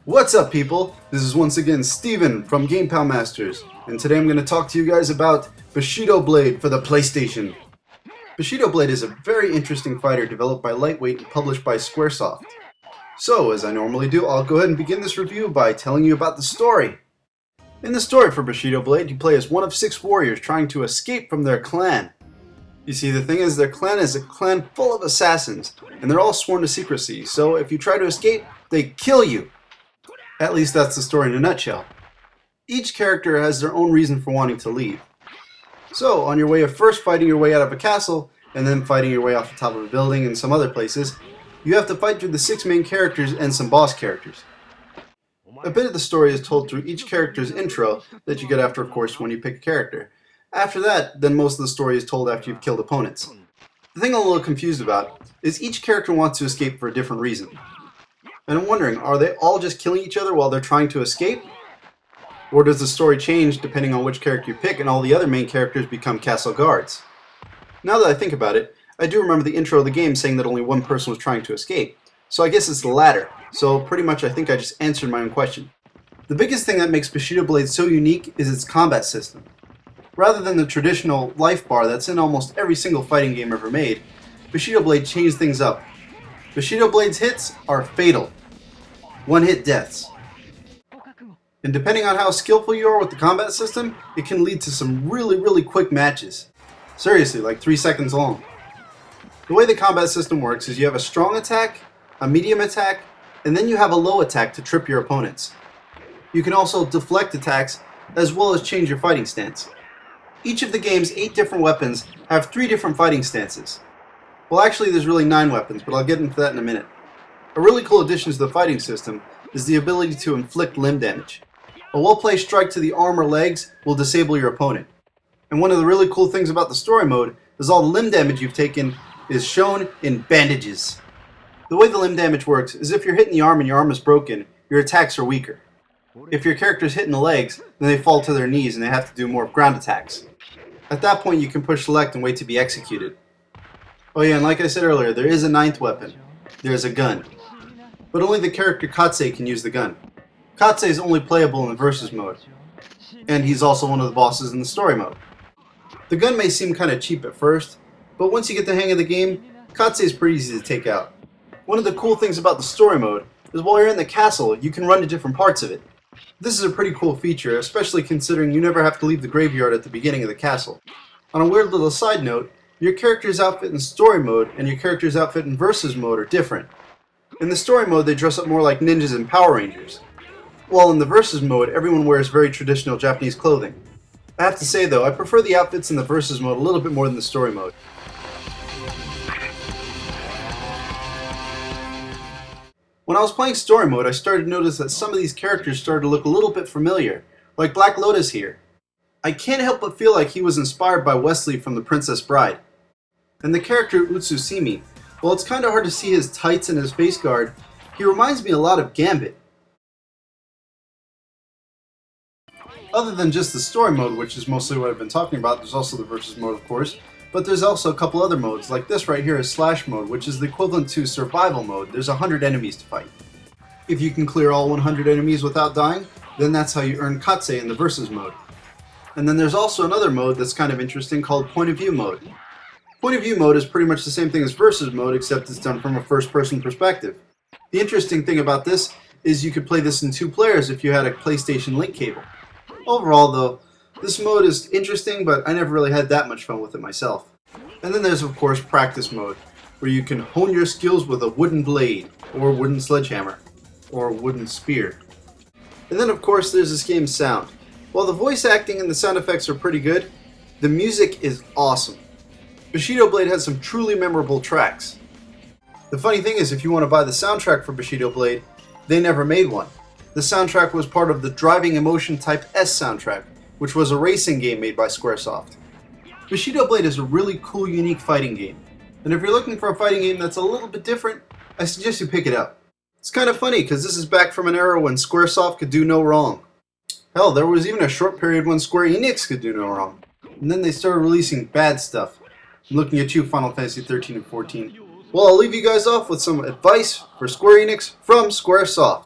What's up, people? This is once again Steven from GamePal Masters, and today I'm going to talk to you guys about Bushido Blade for the PlayStation. Bushido Blade is a very interesting fighter developed by Lightweight and published by Squaresoft. So, as I normally do, I'll go ahead and begin this review by telling you about the story. In the story for Bushido Blade, you play as one of 6 warriors trying to escape from their clan. You see, the thing is, their clan is a clan full of assassins, and they're all sworn to secrecy, so if you try to escape, they kill you. At least that's the story in a nutshell. Each character has their own reason for wanting to leave. So, on your way of first fighting your way out of a castle, and then fighting your way off the top of a building and some other places, you have to fight through the 6 main characters and some boss characters. A bit of the story is told through each character's intro that you get after, of course, when you pick a character. After that, then most of the story is told after you've killed opponents. The thing I'm a little confused about is each character wants to escape for a different reason. And I'm wondering, are they all just killing each other while they're trying to escape? Or does the story change depending on which character you pick and all the other main characters become castle guards? Now that I think about it, I do remember the intro of the game saying that only one person was trying to escape. So I guess it's the latter. So pretty much I think I just answered my own question. The biggest thing that makes Bushido Blade so unique is its combat system. Rather than the traditional life bar that's in almost every single fighting game ever made, Bushido Blade changed things up. Bushido Blade's hits are fatal. One-hit deaths. And depending on how skillful you are with the combat system, it can lead to some really quick matches. Seriously, like 3 seconds long. The way the combat system works is you have a strong attack, a medium attack, and then you have a low attack to trip your opponents. You can also deflect attacks, as well as change your fighting stance. Each of the game's 8 different weapons have 3 different fighting stances. Well, actually there's really 9 weapons, but I'll get into that in a minute. A really cool addition to the fighting system is the ability to inflict limb damage. A well-placed strike to the arm or legs will disable your opponent. And one of the really cool things about the story mode is all the limb damage you've taken is shown in bandages. The way the limb damage works is if you're hit in the arm and your arm is broken, your attacks are weaker. If your character's hit in the legs, then they fall to their knees and they have to do more ground attacks. At that point you can push select and wait to be executed. Oh yeah, and like I said earlier, there is a 9th weapon. There's a gun. But only the character Katse can use the gun. Katse is only playable in the versus mode. And he's also one of the bosses in the story mode. The gun may seem kind of cheap at first, but once you get the hang of the game, Katse is pretty easy to take out. One of the cool things about the story mode is while you're in the castle, you can run to different parts of it. This is a pretty cool feature, especially considering you never have to leave the graveyard at the beginning of the castle. On a weird little side note, your character's outfit in story mode and your character's outfit in versus mode are different. In the story mode, they dress up more like ninjas and Power Rangers. While in the versus mode, everyone wears very traditional Japanese clothing. I have to say though, I prefer the outfits in the versus mode a little bit more than the story mode. When I was playing story mode, I started to notice that some of these characters started to look a little bit familiar, like Black Lotus here. I can't help but feel like he was inspired by Wesley from The Princess Bride. And the character Utsusimi, while it's kind of hard to see his tights and his face guard, he reminds me a lot of Gambit. Other than just the story mode, which is mostly what I've been talking about, there's also the versus mode of course, but there's also a couple other modes, like this right here is Slash mode, which is the equivalent to survival mode. There's 100 enemies to fight. If you can clear all 100 enemies without dying, then that's how you earn Katse in the versus mode. And then there's also another mode that's kind of interesting called Point of View mode. Point of View mode is pretty much the same thing as versus mode, except it's done from a first-person perspective. The interesting thing about this is you could play this in 2 players if you had a PlayStation Link cable. Overall though, this mode is interesting, but I never really had that much fun with it myself. And then there's of course practice mode, where you can hone your skills with a wooden blade, or wooden sledgehammer, or wooden spear. And then of course there's this game's sound. While the voice acting and the sound effects are pretty good, the music is awesome. Bushido Blade has some truly memorable tracks. The funny thing is, if you want to buy the soundtrack for Bushido Blade, they never made one. The soundtrack was part of the Driving Emotion Type S soundtrack, which was a racing game made by Squaresoft. Bushido Blade is a really cool, unique fighting game. And if you're looking for a fighting game that's a little bit different, I suggest you pick it up. It's kind of funny, because this is back from an era when Squaresoft could do no wrong. Hell, there was even a short period when Square Enix could do no wrong. And then they started releasing bad stuff. I'm looking at you, Final Fantasy 13 and 14. Well, I'll leave you guys off with some advice for Square Enix from Squaresoft.